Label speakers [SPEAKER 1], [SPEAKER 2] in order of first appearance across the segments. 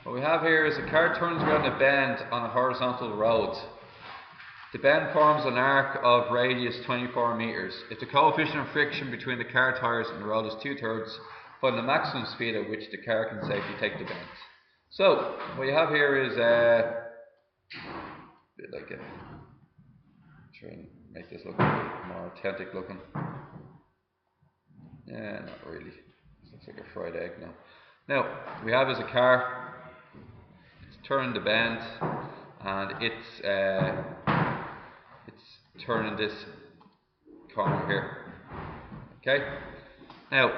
[SPEAKER 1] What we have here is a car turns around a bend on a horizontal road. The bend forms an arc of radius 24 meters. If the coefficient of friction between the car tires and the road is 2/3, find the maximum speed at which the car can safely take the bend. So, what you have here is a bit like try and make this look a bit more authentic looking. Yeah, not really. This looks like a fried egg now. Now, what we have is a car. It's turning the bend, and it's turning this corner here. Okay. Now,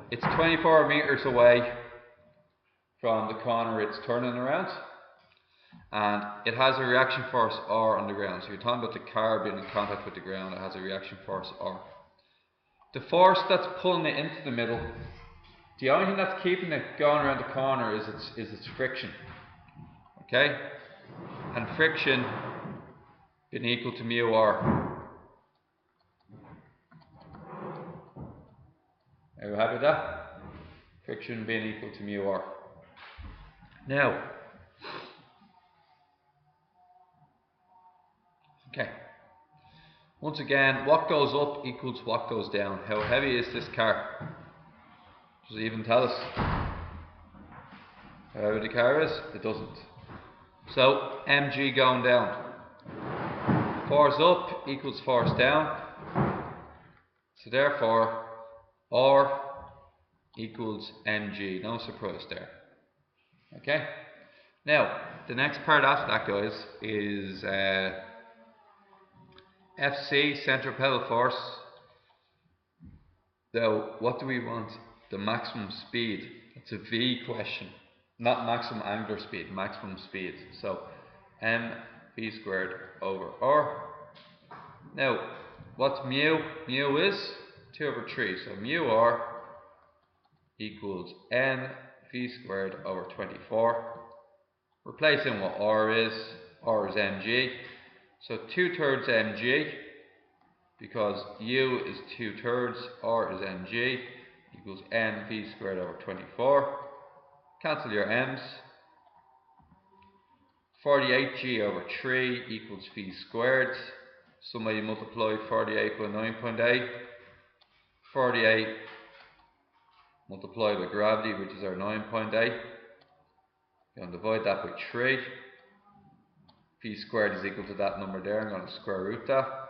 [SPEAKER 1] it's 24 meters away from the corner it's turning around, and it has a reaction force R on the ground. So you're talking about the car being in contact with the ground. It has a reaction force R. The force that's pulling it into the middle, the only thing that's keeping it going around the corner is its friction. Okay? And friction being equal to mu R. Are you happy with that? Friction being equal to mu R. Now, okay. Once again, what goes up equals what goes down. How heavy is this car? Does it even tell us how heavy the car is? It doesn't. So, mg going down. Force up equals force down. So therefore, R equals mg. No surprise there. Okay? Now, the next part after that, guys, is FC, centripetal force. Now, what do we want? The maximum speed. It's a V question. Not maximum angular speed, maximum speed. So, mv squared over r. Now, what's mu? Mu is 2/3. So, mu r equals mv squared over 24. Replacing what r is mg. So 2/3 mg, because u is 2/3, r is mg, equals mv squared over 24. Cancel your m's. 48g over 3 equals v squared. Somebody multiply 48 by 9.8. 48 multiplied by gravity, which is our 9.8. You're going to divide that by 3. V squared is equal to that number there. I'm going to square root that.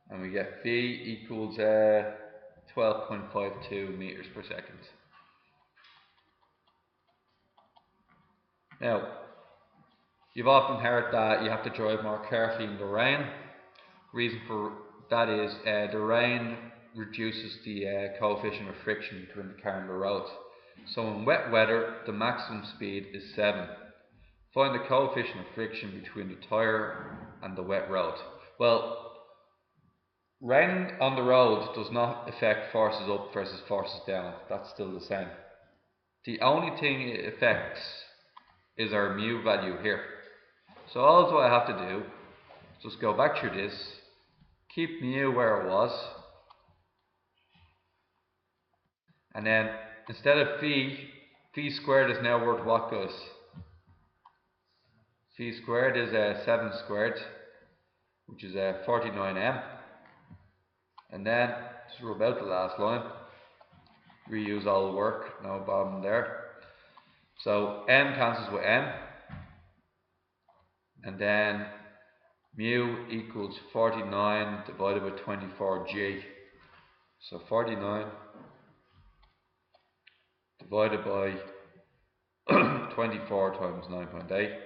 [SPEAKER 1] And we get V equals 12.52 meters per second. Now, you've often heard that you have to drive more carefully in the rain. Reason for that is the rain reduces the coefficient of friction between the car and the road. So in wet weather, the maximum speed is 7. Find the coefficient of friction between the tyre and the wet road. Well, rain on the road does not affect forces up versus forces down. That's still the same. The only thing it affects is our mu value here. So all I have to do is just go back through this, keep mu where it was, and then instead of v squared is now worth what, guys? V squared is 7 squared, which is 49m. And then, just rub out the last line, reuse all the work, no problem there. So m cancels with m, and then mu equals 49 divided by 24g. So 49 divided by 24 times 9.8,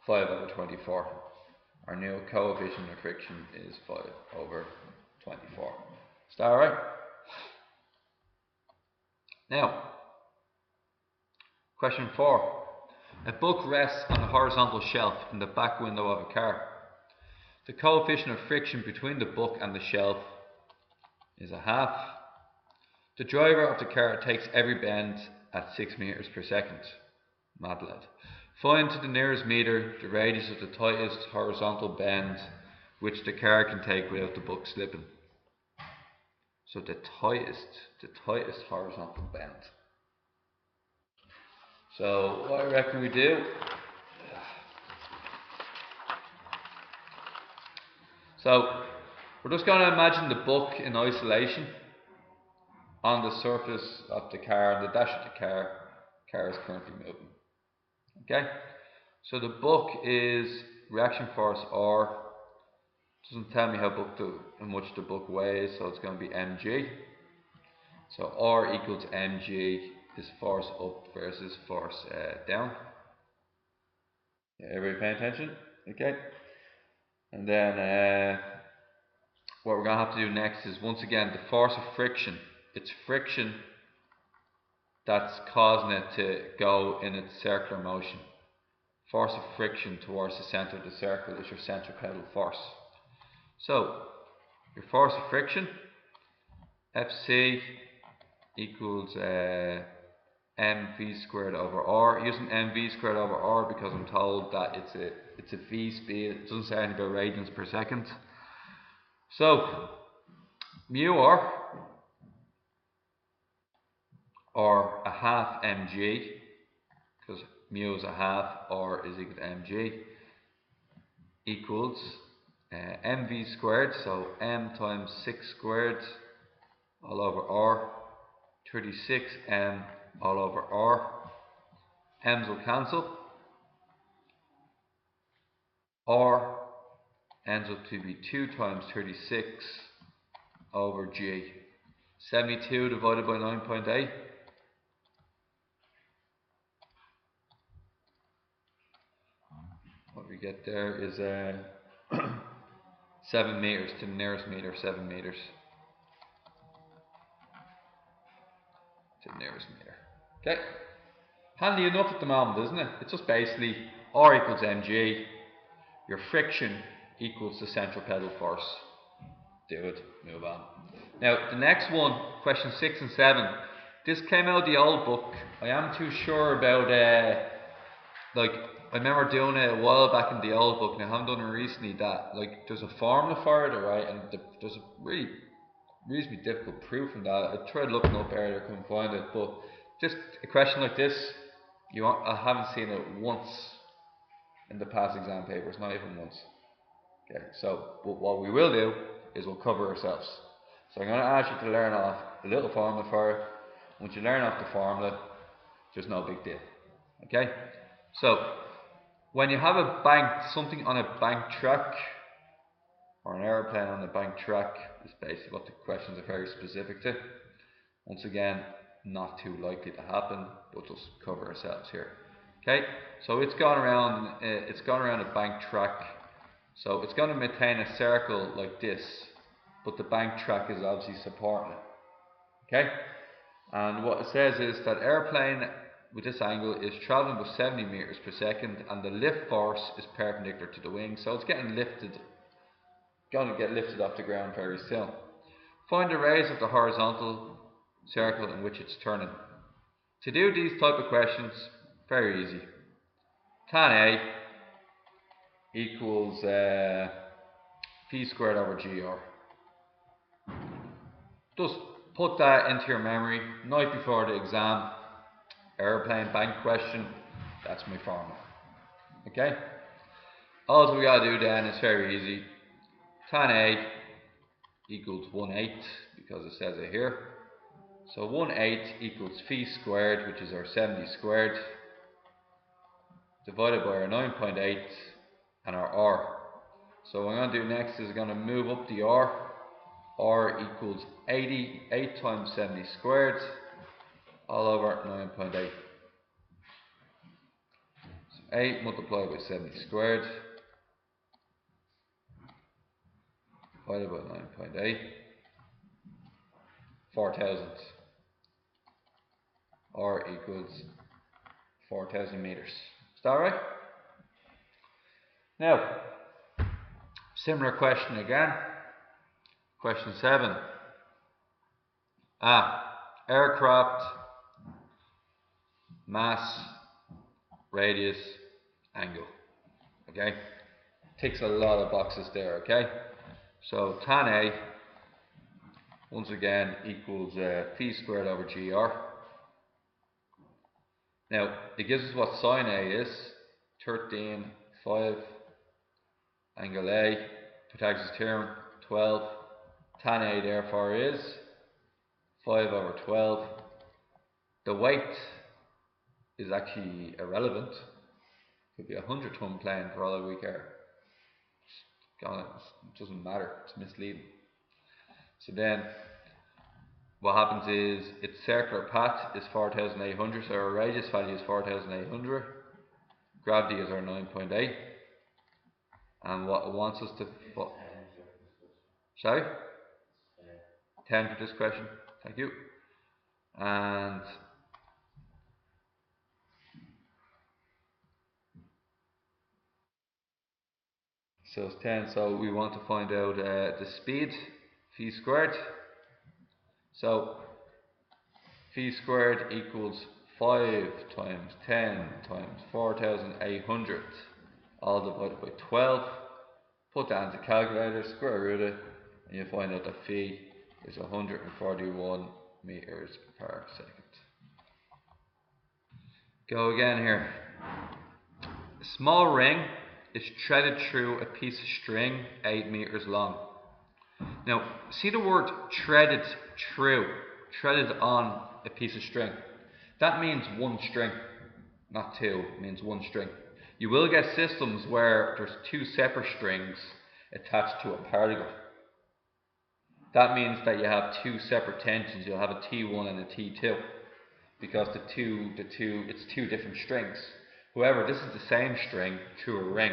[SPEAKER 1] 5 over 24. Our new coefficient of friction is 5 over 24. Is that alright? Now, question 4. A book rests on a horizontal shelf in the back window of a car. The coefficient of friction between the book and the shelf is 1/2. The driver of the car takes every bend at 6 meters per second. Mad lad. Find to the nearest meter the radius of the tightest horizontal bend which the car can take without the book slipping. So the tightest horizontal bend. So what I reckon we do, so we're just going to imagine the book in isolation on the surface of the car, the dash of the car is currently moving. Okay, so the book is reaction force R. Doesn't tell me how much the book weighs, so it's going to be mg. So R equals mg is force up versus force down. Everybody paying attention? Okay. And then what we're going to have to do next is, once again, the force of friction. It's friction that's causing it to go in its circular motion. Force of friction towards the centre of the circle is your centripetal force. So your force of friction, Fc equals mv squared over r. Using mv squared over r because I'm told that it's a v speed. It doesn't say anything about radians per second. So mu r, or a half mg, because mu is a half, r is equal to mg, equals mv squared, so m times 6 squared all over r, 36m all over r. M's will cancel. R ends up to be 2 times 36 over g. 72 divided by 9.8. What we get there is 7 meters to the nearest meter, 7 meters to the nearest meter. Okay, handy enough at the moment, isn't it? It's just basically R equals mg, your friction equals the centripetal force. Do it, move on. Now the next one, question 6 and 7, this came out of the old book. I am too sure about like, I remember doing it a while back in the old book, and I haven't done it recently, that like there's a formula for it, right, and there's a really reasonably difficult proof in that. I tried looking up earlier, couldn't find it, but just a question like this, I haven't seen it once in the past exam papers, not even once. Okay, so what we will do is we'll cover ourselves. So I'm going to ask you to learn off a little formula for it. Once you learn off the formula, there's no big deal. Okay, so when you have something on a bank track, or an aeroplane on a bank track, is basically what the questions are very specific to. Once again, not too likely to happen, but just cover ourselves here. Okay, so it's gone around a bank track, so it's going to maintain a circle like this, but the bank track is obviously supporting it. Okay, and what it says is that airplane with this angle is traveling with 70 meters per second, and the lift force is perpendicular to the wing, so it's going to get lifted off the ground very soon. Find the radius of the horizontal circle in which it's turning. To do these type of questions, very easy. Tan A equals p squared over gr. Just put that into your memory. Night before the exam, airplane bank question, that's my formula. Okay? All we gotta do then is very easy. Tan A equals 1/8, because it says it here. So 1/8 equals phi squared, which is our 70 squared, divided by our 9.8 and our r. So what I'm going to do next is I'm going to move up the r. R equals 8 times 70 squared all over 9.8. So 8 multiplied by 70 squared divided by 9.8, 4,000. R equals 4,000 meters. Is that right? Now, similar question again. Question 7. Aircraft, mass, radius, angle. Okay? Ticks a lot of boxes there, okay? So tan A once again equals phi squared over gr. Now, it gives us what sine A is, 13, 5, angle A, Pythagoras theorem, 12, tan A therefore is 5 over 12. The weight is actually irrelevant. Could be a 100-ton plane for all that we care. It doesn't matter, it's misleading. So then, what happens is, its circular path is 4,800, so our radius value is 4,800. Gravity is our 9.8. And what it wants us to... Sorry? 10 for this question. Thank you. And so it's 10. So we want to find out the speed, phi squared. So phi squared equals 5 times 10 times 4,800, all divided by 12. Put that into the calculator, square root it, and you find out that phi is 141 meters per second. Go again here. A small ring is threaded through a piece of string 8 meters long. Now, see the word threaded through, threaded on a piece of string. That means one string, not two, it means one string. You will get systems where there's two separate strings attached to a particle. That means that you have two separate tensions. You'll have a T1 and a T2 because it's two different strings. However, this is the same string through a ring.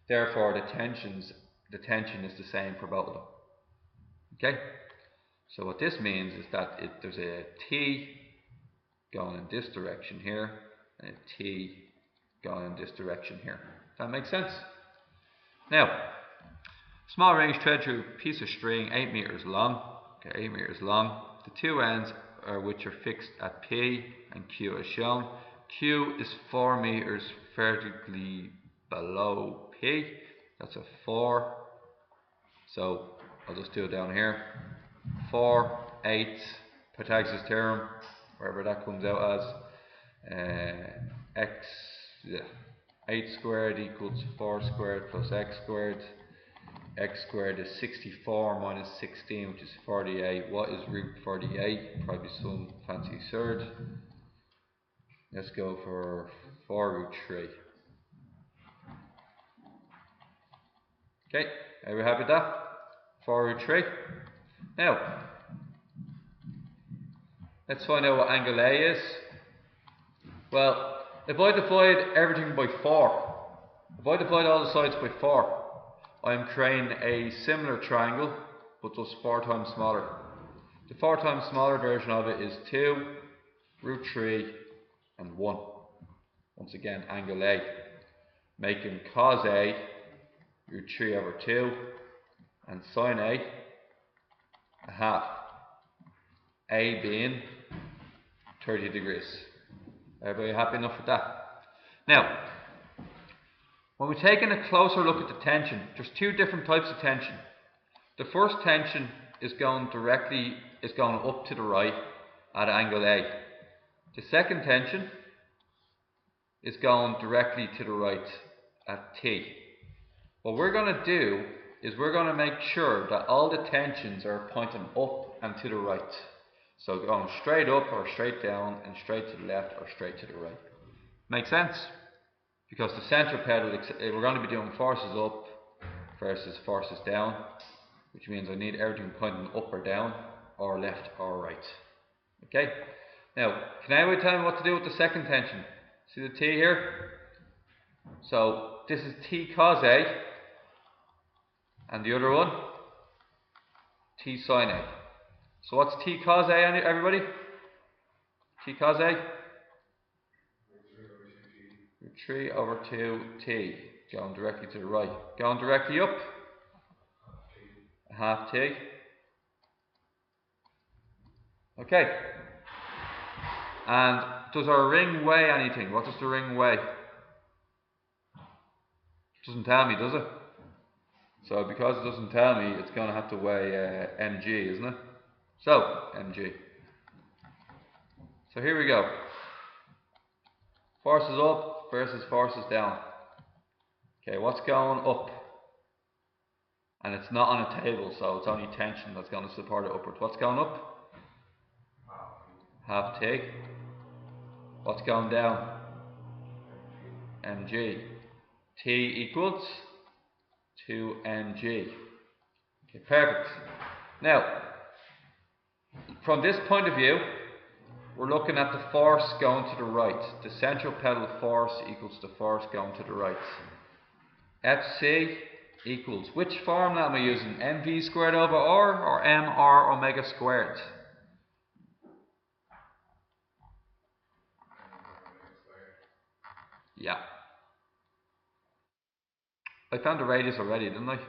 [SPEAKER 1] Therefore, the tension is the same for both of them. Okay? So what this means is that there's a T going in this direction here and a T going in this direction here. That makes sense? Now, small ring is threaded through a piece of string 8 meters long. Okay, 8 meters long. The two ends which are fixed at P and Q as shown. Q is 4 meters vertically below P. That's a 4. So I'll just do it down here. 4, 8, Pythagoras theorem, wherever that comes out as. 8 squared equals 4 squared plus x squared. X squared is 64 minus 16, which is 48. What is root 48? Probably some fancy surd. Let's go for 4 root 3. Okay, are we happy with that? 4 root 3. Now, let's find out what angle A is. Well, if I divide everything by 4, if I divide all the sides by 4, I'm creating a similar triangle, but just 4 times smaller. The 4 times smaller version of it is 2, root 3, and 1. Once again, angle A. Making cos A root 3 over 2, and sine a half. A being 30 degrees. Everybody happy enough with that? Now, when we take in a closer look at the tension, there's two different types of tension. The first tension is going up to the right at angle A. The second tension is going directly to the right at T. What we're going to do is we're going to make sure that all the tensions are pointing up and to the right. So going straight up or straight down and straight to the left or straight to the right. Make sense? Because the centripetal, we're going to be doing forces up versus forces down, which means I need everything pointing up or down, or left or right. Okay? Now, can anybody tell me what to do with the second tension? See the T here? So, this is T cos A, and the other one, T sin A. So what's T cos A, everybody? T cos A? Root 3 over 2T. Going directly to the right. Going directly up? Half T. Okay. And does our ring weigh anything? What does the ring weigh? It doesn't tell me, does it? So because it doesn't tell me, it's going to have to weigh mg, isn't it? So, mg. So here we go. Forces up versus forces down. Okay, what's going up? And it's not on a table, so it's only tension that's going to support it upwards. What's going up? Half T. What's going down? mg. T equals 2mg. Okay, perfect. Now, from this point of view, we're looking at the force going to the right. The central pedal force equals the force going to the right. Fc equals, which formula am I using? mv squared over r or mr omega squared? Yeah. I found the radius already, didn't I?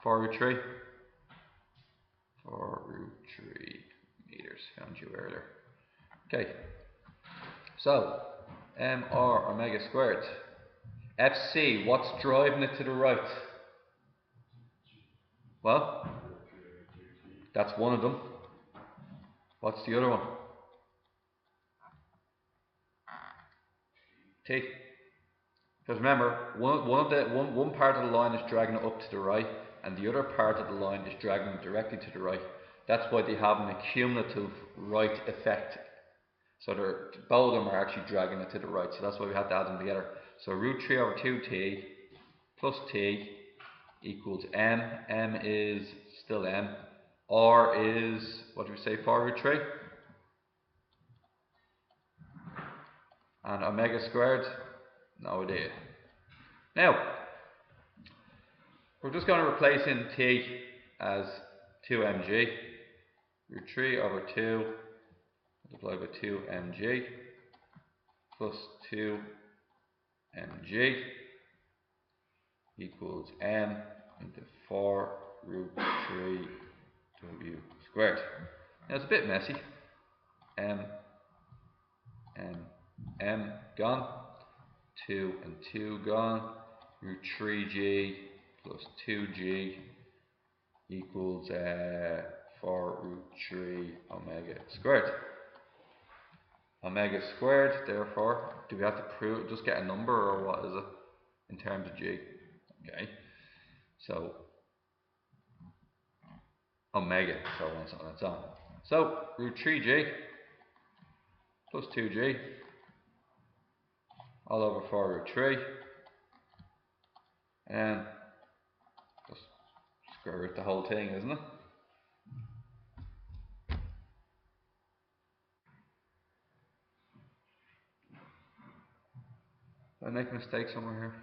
[SPEAKER 1] 4 root 3. 4 root 3 meters. Found you earlier. Okay. So, mr omega squared. Fc, what's driving it to the right? Well, that's one of them. What's the other one? T. Because remember, one part of the line is dragging it up to the right, and the other part of the line is dragging it directly to the right. That's why they have an accumulative right effect. So both of them are actually dragging it to the right. So that's why we have to add them together. So root 3 over 2t plus t equals m. M is still m. R is, what do we say, 4 root 3? And omega squared? No idea. Now, we're just going to replace in t as 2mg. Root 3 over 2 multiplied by 2mg plus 2mg equals m into 4 root 3 w squared. Now it's a bit messy. M gone. 2 and 2 gone. Root 3g plus 2g equals 4 root 3 omega squared. Omega squared, therefore, do we have to prove, just get a number, or what is it in terms of g? Okay, so omega, so on its own. So root 3g plus 2g all over 4 root 3, and just square root the whole thing, isn't it? Did I make a mistake somewhere here?